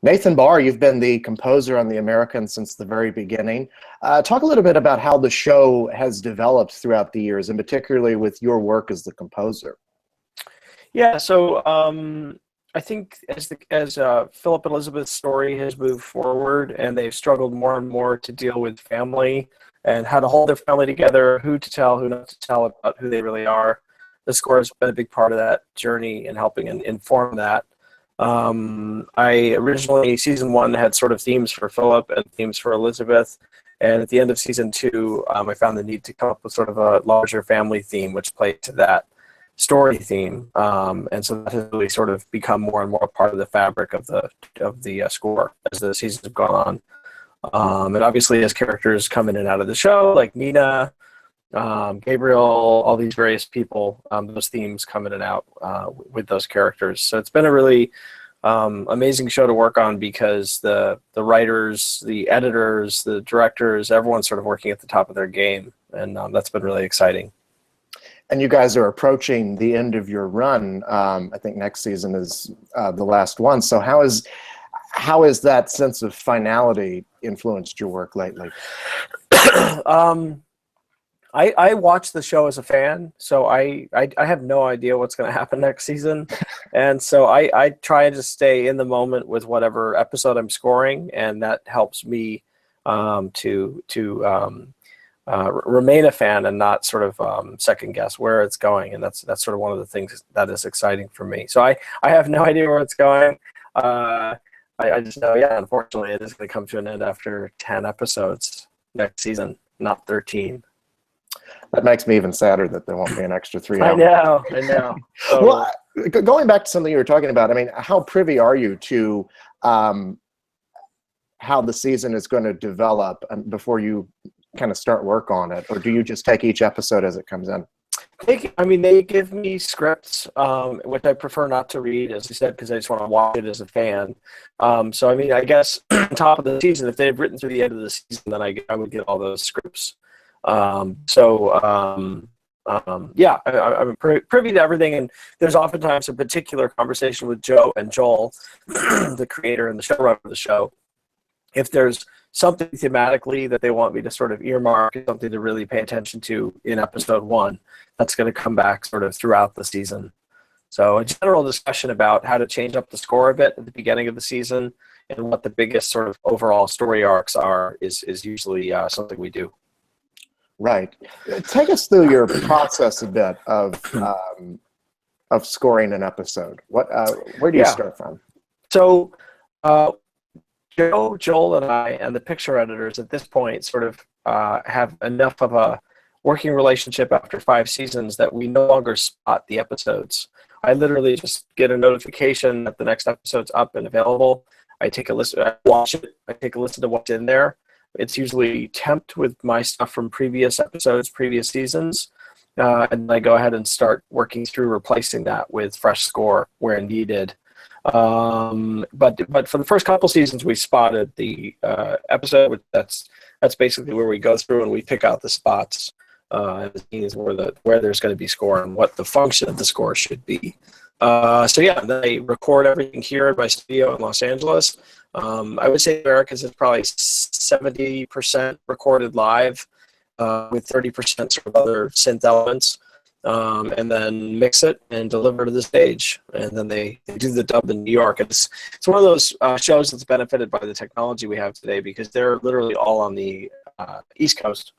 Nathan Barr, you've been the composer on The Americans since the very beginning. Talk a little bit about how the show has developed throughout the years, and particularly with your work as the composer. Yeah, so I think as Philip and Elizabeth's story has moved forward, and they've struggled more and more to deal with family and how to hold their family together, who to tell, who not to tell about who they really are. The score has been a big part of that journey and helping inform that. I originally, season one had sort of themes for Philip and themes for Elizabeth, and at the end of season two, I found the need to come up with sort of a larger family theme, which played to that story theme, and so that has really sort of become more and more part of the fabric of the score as the seasons have gone on. And obviously, as characters come in and out of the show, like Nina, Gabriel, all these various people, those themes come in and out with those characters. So it's been a really amazing show to work on because the writers, the editors, the directors, everyone's sort of working at the top of their game, and that's been really exciting. And you guys are approaching the end of your run. I think next season is the last one. So how has that sense of finality influenced your work lately? I watch the show as a fan, so I have no idea what's going to happen next season, and so I try to stay in the moment with whatever episode I'm scoring, and that helps me to remain a fan and not sort of second guess where it's going, and that's sort of one of the things that is exciting for me. So I have no idea where it's going. I just know, yeah, unfortunately, it is going to come to an end after 10 episodes next season, not 13. That makes me even sadder that there won't be an extra 3 hours. I know. So, well, going back to something you were talking about, I mean, how privy are you to how the season is going to develop before you kind of start work on it, or do you just take each episode as it comes in? They give me scripts, which I prefer not to read, as I said, because I just want to watch it as a fan. So, I mean, I guess on top of the season, if they've written through the end of the season, then I would get all those scripts. Yeah, I'm privy to everything, and there's oftentimes a particular conversation with Joe and Joel, the creator and the showrunner of the show. If there's something thematically that they want me to sort of earmark, something to really pay attention to in episode one, that's going to come back sort of throughout the season. So a general discussion about how to change up the score a bit at the beginning of the season and what the biggest sort of overall story arcs are is usually something we do. Right. Take us through your process a bit of scoring an episode. Where do you start from? So Joel, and I, and the picture editors at this point sort of have enough of a working relationship after 5 seasons that we no longer spot the episodes. I literally just get a notification that the next episode's up and available. I take a listen, I watch it, I take a listen to what's in there. It's usually temped with my stuff from previous episodes, previous seasons, and I go ahead and start working through replacing that with fresh score where needed. But for the first couple seasons, we spotted the episode. That's basically where we go through and we pick out the spots and the scenes where there's going to be score and what the function of the score should be. So yeah, they record everything here at my studio in Los Angeles. I would say Americans is probably 70% recorded live, with 30% sort of other synth elements, and then mix it and deliver to the stage. And then they do the dub in New York. It's one of those shows that's benefited by the technology we have today because they're literally all on the East Coast.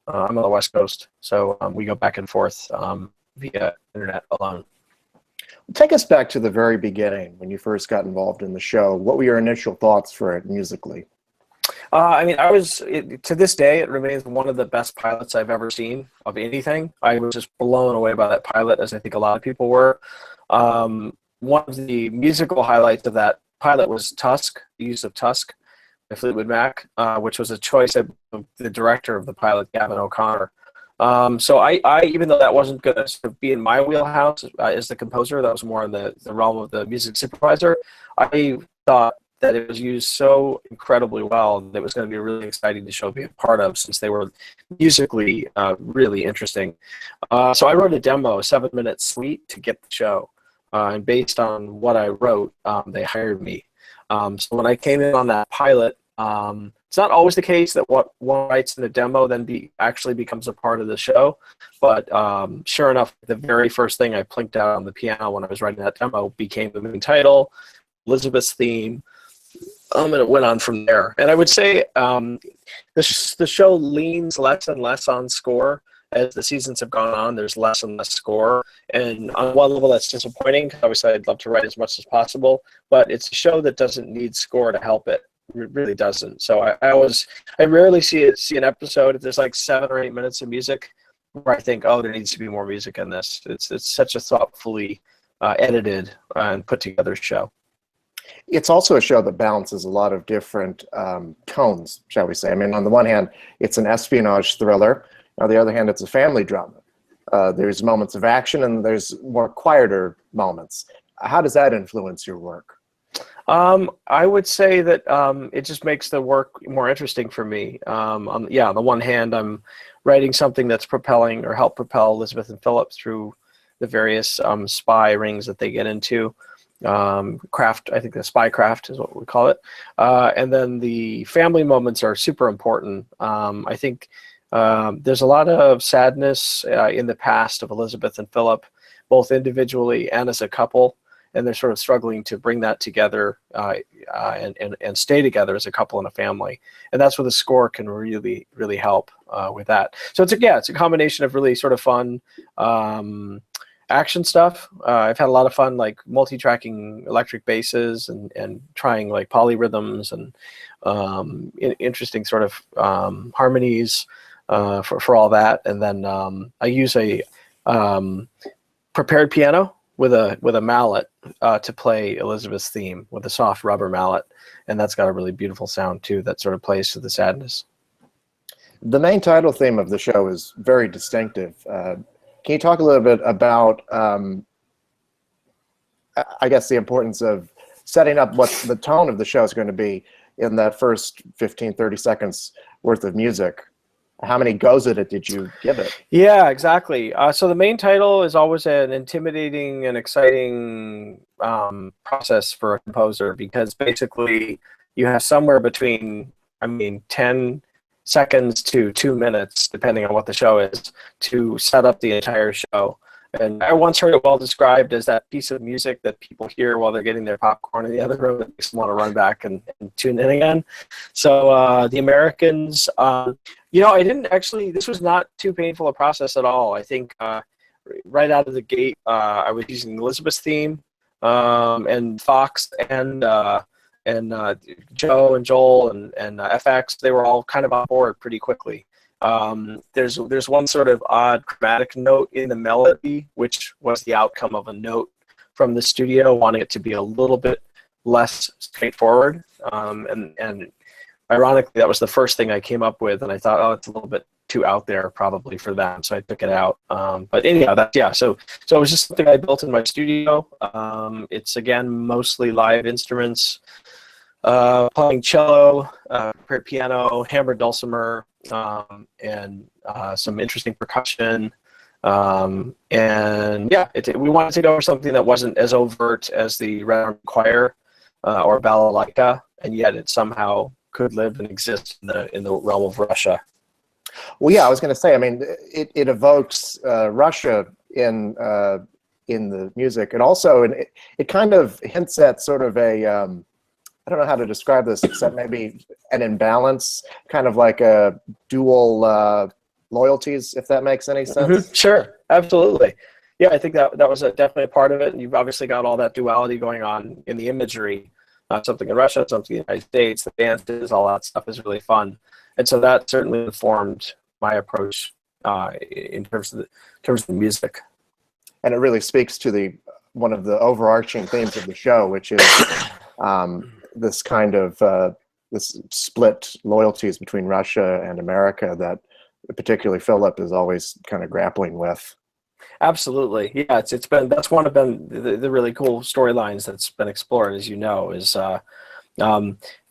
I'm on the West Coast, so we go back and forth via internet alone. Take us back to the very beginning when you first got involved in the show. What were your initial thoughts for it musically? To this day, it remains one of the best pilots I've ever seen of anything. I was just blown away by that pilot, as I think a lot of people were. One of the musical highlights of that pilot was Tusk, the use of Tusk by Fleetwood Mac, which was a choice of the director of the pilot, Gavin O'Connor. So I even though that wasn't going to sort of be in my wheelhouse as the composer, that was more in the realm of the music supervisor, I thought that it was used so incredibly well that it was going to be really exciting to show be a part of since they were musically really interesting. So I wrote a demo, a 7-minute suite to get the show. And based on what I wrote, they hired me. So when I came in on that pilot, it's not always the case that what one writes in the demo then actually becomes a part of the show. But sure enough, the very first thing I plinked out on the piano when I was writing that demo became the main title, Elizabeth's theme, and it went on from there. And I would say the show leans less and less on score. As the seasons have gone on, there's less and less score. And on one level, that's disappointing, because obviously I'd love to write as much as possible. But it's a show that doesn't need score to help it. It really doesn't. So I rarely see an episode if there's like 7 or 8 minutes of music where I think, oh, there needs to be more music in this. It's such a thoughtfully edited and put together show. It's also a show that balances a lot of different tones, shall we say. I mean, on the one hand, it's an espionage thriller. On the other hand, it's a family drama. There's moments of action, and there's more quieter moments. How does that influence your work? I would say that it just makes the work more interesting for me. On the one hand, I'm writing something that's propelling or help propel Elizabeth and Philip through the various spy rings that they get into. Craft, I think the spy craft is what we call it. And then the family moments are super important. I think there's a lot of sadness in the past of Elizabeth and Philip, both individually and as a couple, and they're sort of struggling to bring that together and stay together as a couple and a family. And that's where the score can really, really help with that. So it's a combination of really sort of fun action stuff. I've had a lot of fun, like multi-tracking electric basses and trying like polyrhythms and interesting sort of harmonies for all that. And then I use a prepared piano with a mallet to play Elizabeth's theme with a soft rubber mallet, and that's got a really beautiful sound too that sort of plays to the sadness. The main title theme of the show is very distinctive. Can you talk a little bit about, I guess, the importance of setting up what the tone of the show is going to be in that first 15, 30 seconds worth of music? How many goes at it did you give it? Yeah, exactly. So the main title is always an intimidating and exciting process for a composer, because basically you have somewhere between, 10 seconds to 2 minutes, depending on what the show is, to set up the entire show. And I once heard it well described as that piece of music that people hear while they're getting their popcorn in the other room that makes them want to run back and tune in again. So the Americans, I didn't actually, this was not too painful a process at all. I think right out of the gate, I was using Elizabeth's theme, and Fox and Joe and Joel and FX, they were all kind of on board pretty quickly. There's one sort of odd chromatic note in the melody, which was the outcome of a note from the studio wanting it to be a little bit less straightforward. And ironically, that was the first thing I came up with, and I thought, oh, it's a little bit too out there probably for them, so I took it out. But anyhow, so it was just something I built in my studio. It's again mostly live instruments, playing cello, prepared piano, hammered dulcimer, and some interesting percussion. And yeah, we wanted to go for something that wasn't as overt as the Red Army Choir or balalaika, and yet it somehow could live and exist in the realm of Russia. Well, yeah, I was going to say, it evokes Russia in the music, and also it kind of hints at sort of a I don't know how to describe this except maybe an imbalance, kind of like a dual loyalties, if that makes any sense. Mm-hmm. Sure, absolutely. Yeah, I think that was definitely a part of it, and you've obviously got all that duality going on in the imagery. Something in Russia, something in the United States, the dances, all that stuff is really fun. And so that certainly informed my approach in terms of the music. And it really speaks to one of the overarching themes of the show, which is this kind of this split loyalties between Russia and America that particularly Philip is always kind of grappling with. Absolutely, yeah. That's one of the really cool storylines that's been explored, as you know, is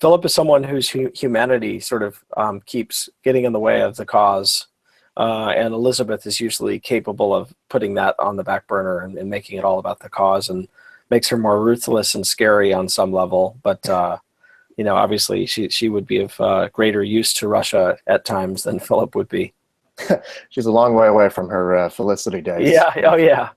Philip is someone whose humanity sort of keeps getting in the way of the cause, and Elizabeth is usually capable of putting that on the back burner and making it all about the cause and makes her more ruthless and scary on some level. But obviously she would be of greater use to Russia at times than Philip would be. She's a long way away from her Felicity days. Yeah. Oh, yeah.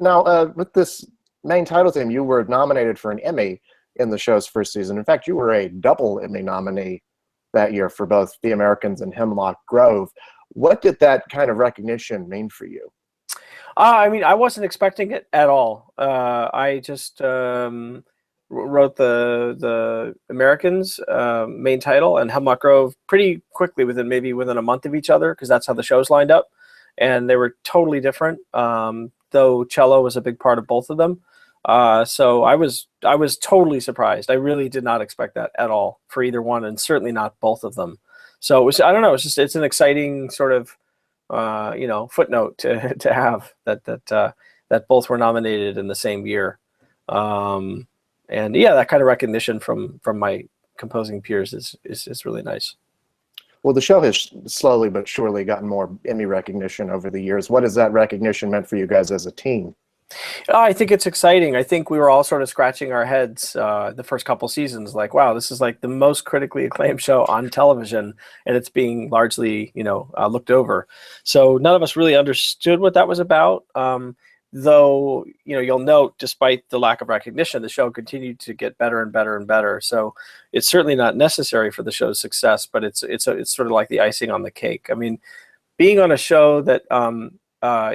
Now, with this main title theme, you were nominated for an Emmy in the show's first season. In fact, you were a double Emmy nominee that year for both The Americans and Hemlock Grove. What did that kind of recognition mean for you? I mean, I wasn't expecting it at all. I just wrote the Americans main title and Hemlock Grove pretty quickly, within a month of each other, because that's how the shows lined up, and they were totally different. Though cello was a big part of both of them, so I was totally surprised. I really did not expect that at all for either one, and certainly not both of them. So it was, I don't know, it's an exciting sort of footnote to have that both were nominated in the same year. And yeah, that kind of recognition from my composing peers is really nice. Well, the show has slowly but surely gotten more Emmy recognition over the years. What has that recognition meant for you guys as a team? I think it's exciting. I think we were all sort of scratching our heads the first couple seasons, like, wow, this is like the most critically acclaimed show on television, and it's being largely, looked over. So none of us really understood what that was about. Though, you'll note, despite the lack of recognition, the show continued to get better and better and better. So it's certainly not necessary for the show's success, but it's sort of like the icing on the cake. I mean, being on a show that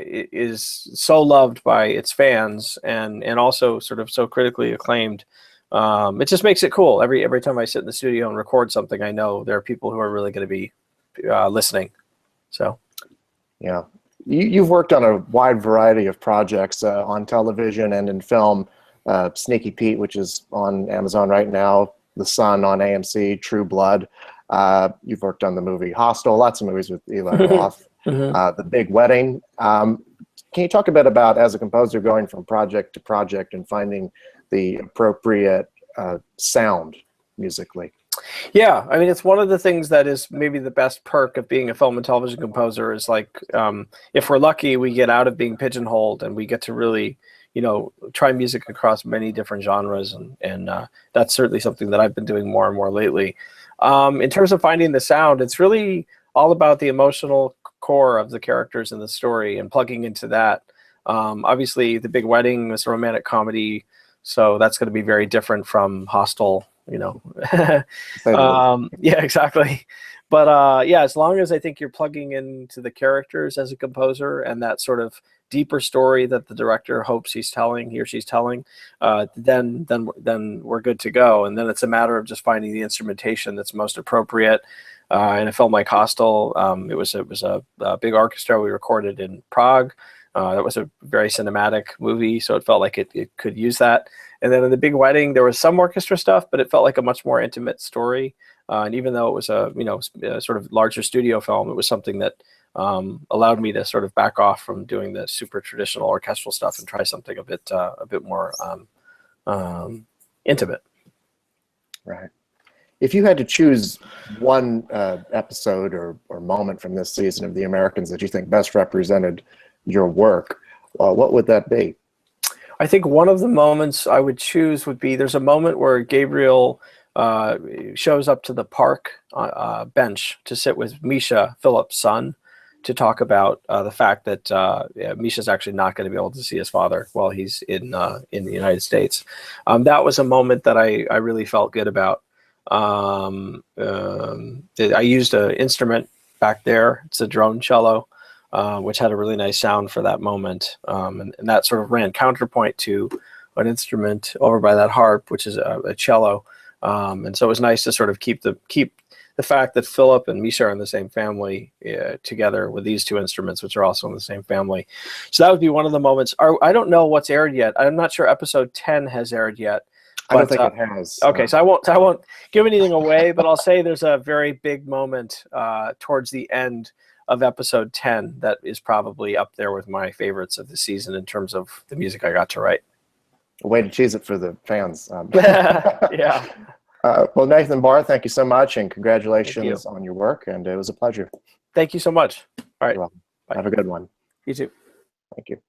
is so loved by its fans and also sort of so critically acclaimed, it just makes it cool. Every time I sit in the studio and record something, I know there are people who are really going to be listening. So, yeah. You've worked on a wide variety of projects on television and in film. Sneaky Pete, which is on Amazon right now, The Sun on AMC, True Blood. You've worked on the movie Hostel, lots of movies with Eli Roth. The Big Wedding. Can you talk a bit about, as a composer, going from project to project and finding the appropriate sound musically? Yeah, I mean, it's one of the things that is maybe the best perk of being a film and television composer is, like, if we're lucky, we get out of being pigeonholed and we get to really, try music across many different genres. And that's certainly something that I've been doing more and more lately. In terms of finding the sound, it's really all about the emotional core of the characters in the story and plugging into that. Obviously, The Big Wedding is a romantic comedy, so that's going to be very different from Hostel. Yeah, exactly. But yeah, as long as I think you're plugging into the characters as a composer and that sort of deeper story that the director hopes he or she's telling, then we're good to go. And then it's a matter of just finding the instrumentation that's most appropriate. In a film like Hostel, it was a big orchestra we recorded in Prague. That was a very cinematic movie, so it felt like it could use that. And then in The Big Wedding, there was some orchestra stuff, but it felt like a much more intimate story. And even though it was a sort of larger studio film, it was something that allowed me to sort of back off from doing the super traditional orchestral stuff and try something a bit more intimate. Right. If you had to choose one episode or moment from this season of The Americans that you think best represented your work, what would that be? I think one of the moments I would choose would be, there's a moment where Gabriel shows up to the park bench to sit with Misha, Philip's son, to talk about the fact that Misha's actually not going to be able to see his father while he's in the United States. That was a moment that I really felt good about. I used an instrument back there. It's a drone cello, which had a really nice sound for that moment. And that sort of ran counterpoint to an instrument over by that harp, which is a cello. And so it was nice to sort of keep the fact that Philip and Misha are in the same family together with these two instruments, which are also in the same family. So that would be one of the moments. I don't know what's aired yet. I'm not sure episode 10 has aired yet. I don't think it has. Okay, so I won't give anything away, but I'll say there's a very big moment towards the end of episode 10 that is probably up there with my favorites of the season in terms of the music I got to write. A way to cheese it for the fans. Yeah. Well, Nathan Barr, thank you so much, and congratulations on your work, and it was a pleasure. Thank you so much. All right. You're welcome. Have a good one. You too. Thank you.